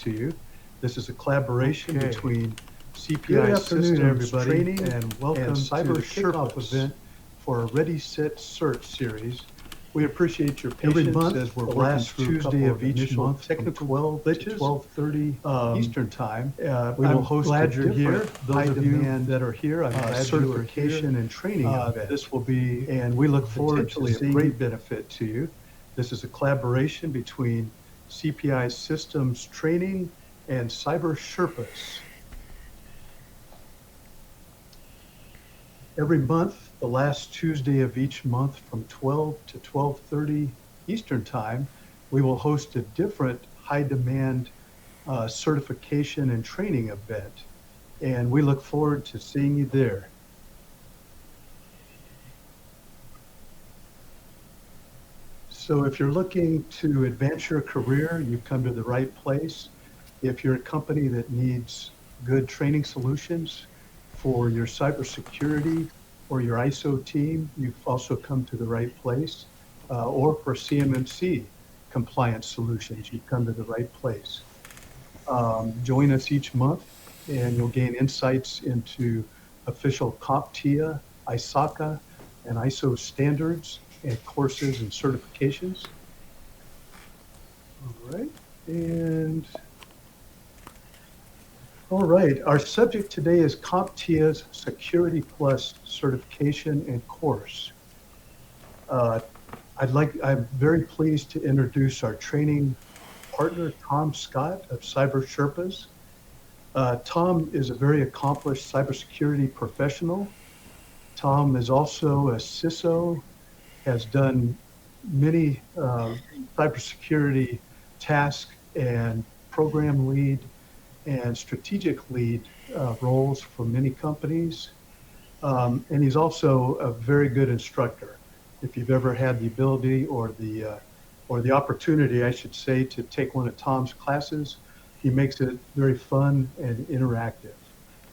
to you. This is a collaboration Okay. between Good CPI afternoon, Systems everybody, Training and welcome and to Cyber the kickoff Sherpas event for a Ready, Set, Search series. We appreciate your every patience month, as we're the working last through a Tuesday couple of each initial month from technical 12 glitches. to 12:30 Eastern Time. We I'm will host glad a you're here. different Those of you high-demand that are here, I'm glad you are certification here. and training event. This will be And we look forward to potentially a seeing great great benefit to you. This is a collaboration between CPI Systems Training and Cyber Sherpas. Every month, the last Tuesday of each month from 12 to 12:30 Eastern Time, we will host a different high-demand certification and training event. And we look forward to seeing you there. So if you're looking to advance your career, you've come to the right place. If you're a company that needs good training solutions for your cybersecurity or your ISO team, you've also come to the right place. Or for CMMC compliance solutions, you've come to the right place. Join us each month and you'll gain insights into official CompTIA, ISACA, and ISO standards and courses and certifications. All right. And all right, our subject today is CompTIA's Security Plus certification and course. Uh, I'm very pleased to introduce our training partner, Tom Scott of Cyber Sherpas. Tom is a very accomplished cybersecurity professional. Tom is also a CISO, has done many cybersecurity tasks and program lead and strategic lead roles for many companies. And he's also a very good instructor. If you've ever had the ability or the opportunity, I should say, to take one of Tom's classes, he makes it very fun and interactive.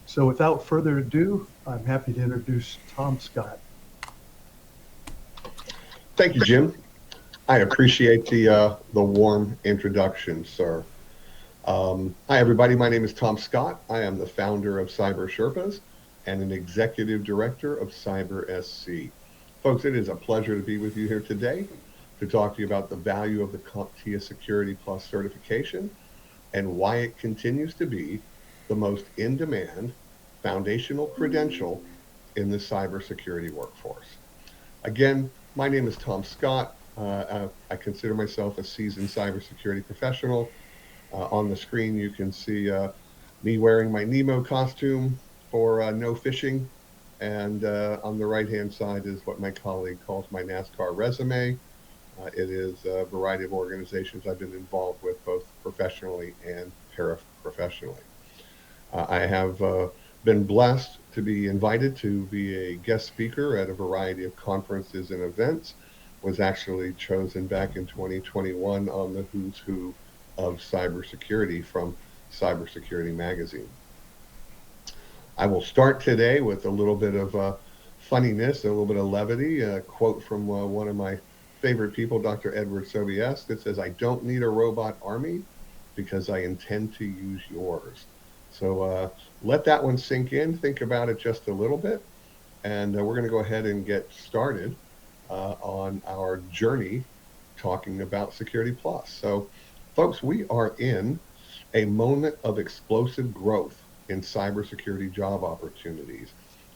So without further ado, I'm happy to introduce Tom Scott. Thank you, Jim. I appreciate the warm introduction, sir. Hi, everybody. My name is Tom Scott. I am the founder of Cyber Sherpas and an executive director of Cyber SC. Folks, it is a pleasure to be with you here today to talk to you about the value of the CompTIA Security Plus certification and why it continues to be the most in-demand foundational credential in the cybersecurity workforce. Again, my name is Tom Scott. I consider myself a seasoned cybersecurity professional. On the screen, you can see me wearing my Nemo costume for no fishing. And on the right-hand side is what my colleague calls my NASCAR resume. It is a variety of organizations I've been involved with, both professionally and paraprofessionally. I have been blessed to be invited to be a guest speaker at a variety of conferences and events. Was actually chosen back in 2021 on the Who's Who of Cybersecurity from Cybersecurity Magazine. I will start today with a little bit of funniness, a little bit of levity, a quote from one of my favorite people, Dr. Edward Sobies, that says, "I don't need a robot army because I intend to use yours." So let that one sink in. Think about it just a little bit. And we're going to go ahead and get started on our journey talking about Security Plus. So, folks, we are in a moment of explosive growth in cybersecurity job opportunities.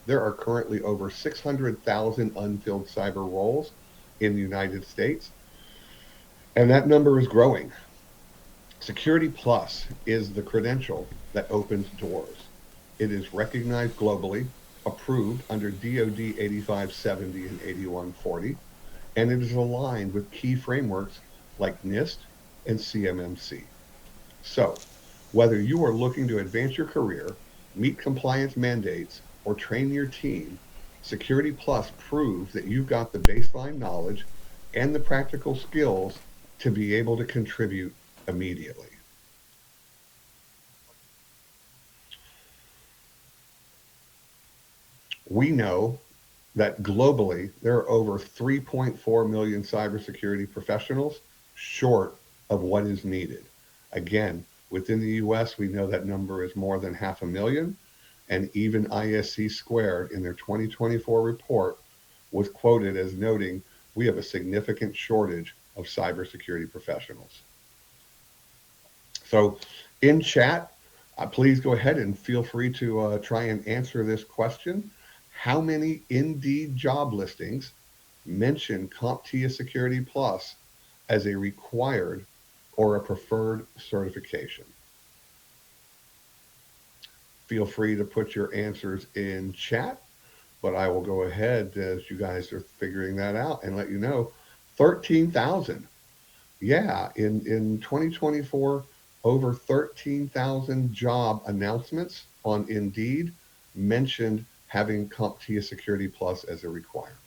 There are currently over 600,000 unfilled cyber roles in the United States, and that number is growing. Security Plus is the credential that opens doors. It is recognized globally, approved under DoD 8570 and 8140, and it is aligned with key frameworks like NIST and CMMC. So, whether you are looking to advance your career, meet compliance mandates, or train your team, Security Plus proves that you've got the baseline knowledge and the practical skills to be able to contribute immediately. We know that globally there are over 3.4 million cybersecurity professionals short of what is needed. Again, Within the US, we know that number is more than 500,000, and even ISC Squared in their 2024 report was quoted as noting we have a significant shortage of cybersecurity professionals. So in chat, please go ahead and feel free to try and answer this question. How many Indeed job listings mention CompTIA Security Plus as a required or a preferred certification? Feel free to put your answers in chat, but I will go ahead as you guys are figuring that out and let you know 13,000. Yeah, in 2024, over 13,000 job announcements on Indeed mentioned having CompTIA Security Plus as a requirement.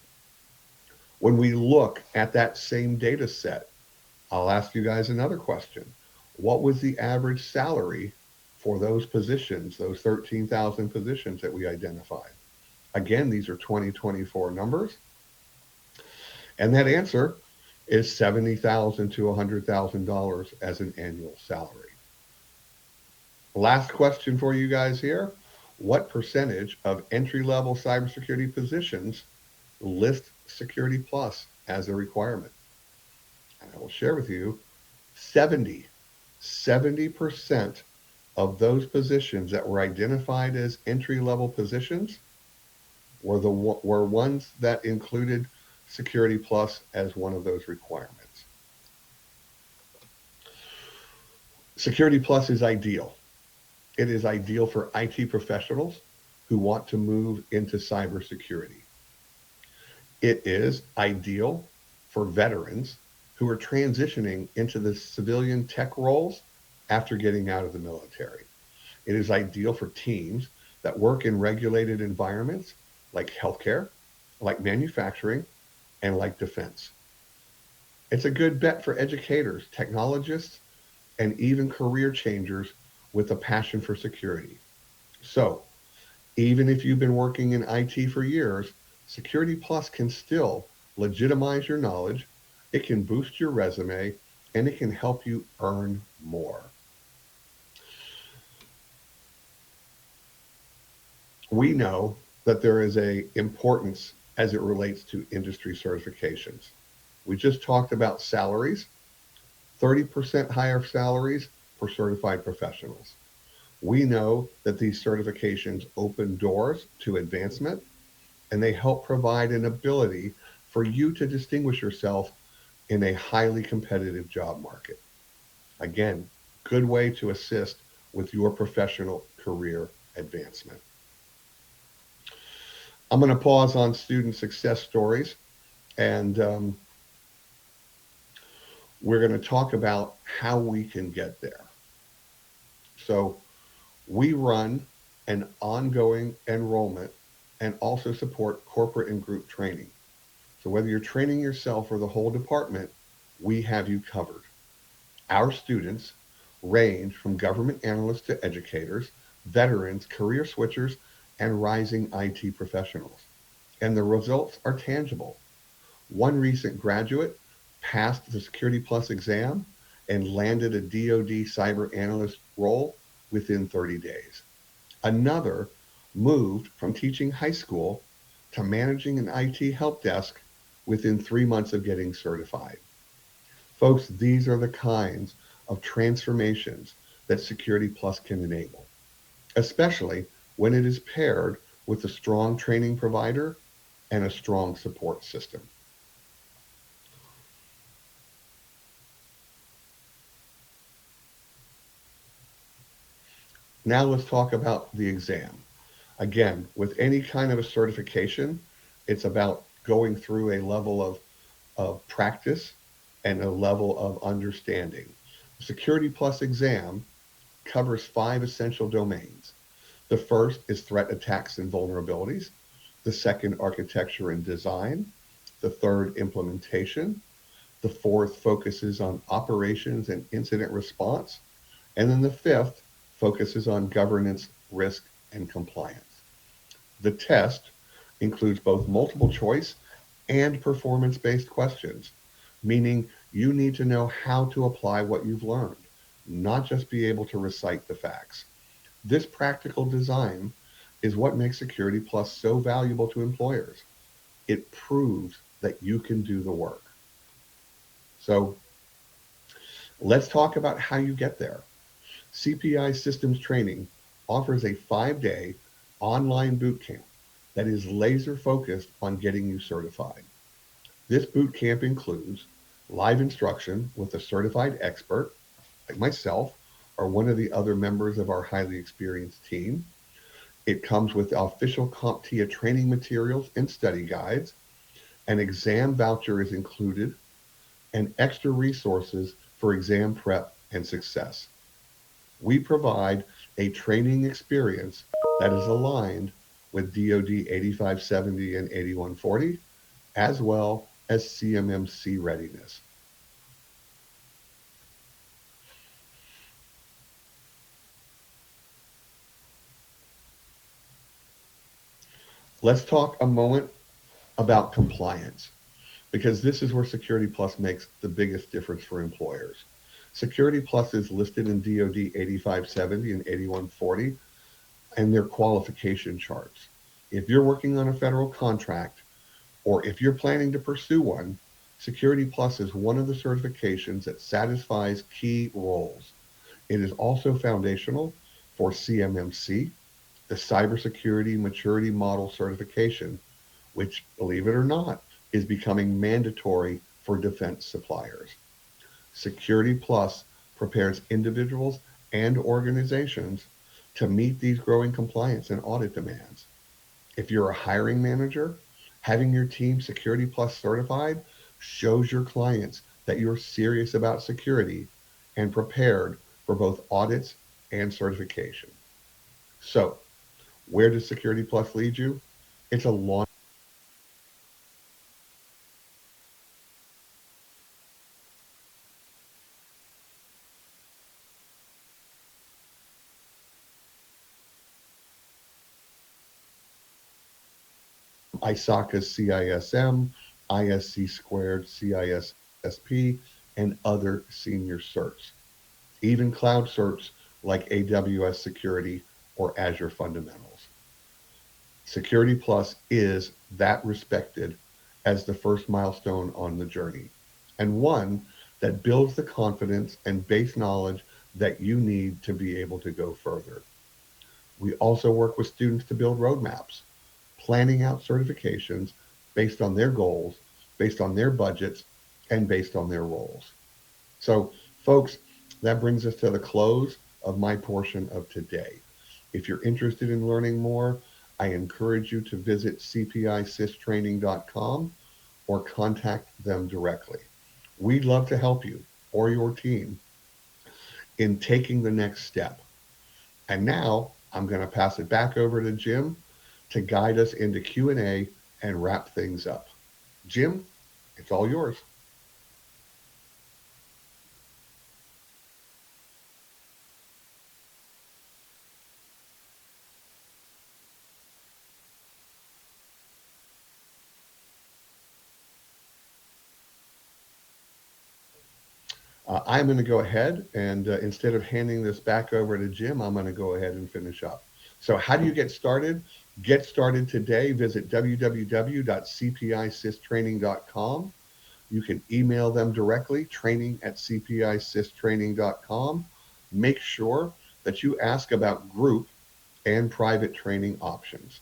When we look at that same data set, I'll ask you guys another question. What was the average salary for those positions, those 13,000 positions that we identified? Again, these are 2024 numbers. And that answer is $70,000 to $100,000 as an annual salary. Last question for you guys here. What percentage of entry-level cybersecurity positions list Security Plus as a requirement? And I will share with you 70% of those positions that were identified as entry-level positions were ones that included Security Plus as one of those requirements. Security Plus is ideal. It is ideal for IT professionals who want to move into cybersecurity. It is ideal for veterans who are transitioning into the civilian tech roles after getting out of the military. It is ideal for teams that work in regulated environments like healthcare, like manufacturing, and like defense. It's a good bet for educators, technologists, and even career changers with a passion for security. So, even if you've been working in IT for years, Security Plus can still legitimize your knowledge, it can boost your resume, and it can help you earn more. We know that there is an importance as it relates to industry certifications. We just talked about salaries, 30% higher salaries for certified professionals. We know that these certifications open doors to advancement, and they help provide an ability for you to distinguish yourself in a highly competitive job market. Again, good way to assist with your professional career advancement. I'm going to pause on student success stories, and we're going to talk about how we can get there. So we run an ongoing enrollment and also support corporate and group training. So whether you're training yourself or the whole department, we have you covered. Our students range from government analysts to educators, veterans, career switchers, and rising IT professionals. And the results are tangible. One recent graduate passed the Security Plus exam and landed a DoD cyber analyst role within 30 days. Another moved from teaching high school to managing an IT help desk within 3 months of getting certified. Folks, these are the kinds of transformations that Security Plus can enable, especially when it is paired with a strong training provider and a strong support system. Now let's talk about the exam. Again, with any kind of a certification, it's about going through a level of practice and a level of understanding. The Security Plus exam covers 5 essential domains. The first is threat attacks and vulnerabilities. The second, architecture and design. The third, implementation. The fourth focuses on operations and incident response. And then the fifth focuses on governance, risk, and compliance. The test includes both multiple choice and performance-based questions, meaning you need to know how to apply what you've learned. not just be able to recite the facts. This practical design is what makes Security Plus so valuable to employers. It proves that you can do the work. So let's talk about how you get there. CPI Systems Training offers a 5-day online boot camp that is laser focused on getting you certified. This boot camp includes live instruction with a certified expert like myself or one of the other members of our highly experienced team. It comes with official CompTIA training materials and study guides. An exam voucher is included and extra resources for exam prep and success. We provide a training experience that is aligned with DoD 8570 and 8140, as well as CMMC readiness. Let's talk a moment about compliance, because this is where Security Plus makes the biggest difference for employers. Security Plus is listed in DoD 8570 and 8140 and their qualification charts. If you're working on a federal contract, or if you're planning to pursue one, Security Plus is one of the certifications that satisfies key roles. It is also foundational for CMMC, the Cybersecurity Maturity Model Certification, which, believe it or not, is becoming mandatory for defense suppliers. Security Plus prepares individuals and organizations to meet these growing compliance and audit demands. If you're a hiring manager, having your team Security Plus certified shows your clients that you're serious about security and prepared for both audits and certification. So, where does Security Plus lead you? It's a long ISACA CISM, ISC squared, CISSP, and other senior certs. Even cloud certs like AWS Security or Azure Fundamentals. Security Plus is that respected as the first milestone on the journey, and one that builds the confidence and base knowledge that you need to be able to go further. We also work with students to build roadmaps, planning out certifications based on their goals, based on their budgets, and based on their roles. So, folks, that brings us to the close of my portion of today. If you're interested in learning more, I encourage you to visit cpisystraining.com or contact them directly. We'd love to help you or your team in taking the next step. And now I'm going to pass it back over to Jim to guide us into Q&A and wrap things up. Jim, it's all yours. I'm going to go ahead and instead of handing this back over to Jim, I'm going to go ahead and finish up. So how do you get started? Get started today. Visit www.cpisystraining.com. You can email them directly, training@cpisystraining.com. Make sure that you ask about group and private training options.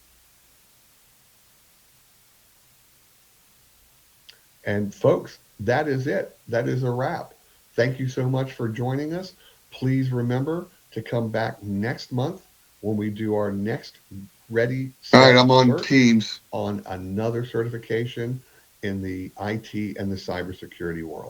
And folks, that is it. That is a wrap. Thank you so much for joining us. Please remember to come back next month when we do our next Ready, Set, All right, I'm on Work Teams. on another certification in the IT and the cybersecurity world.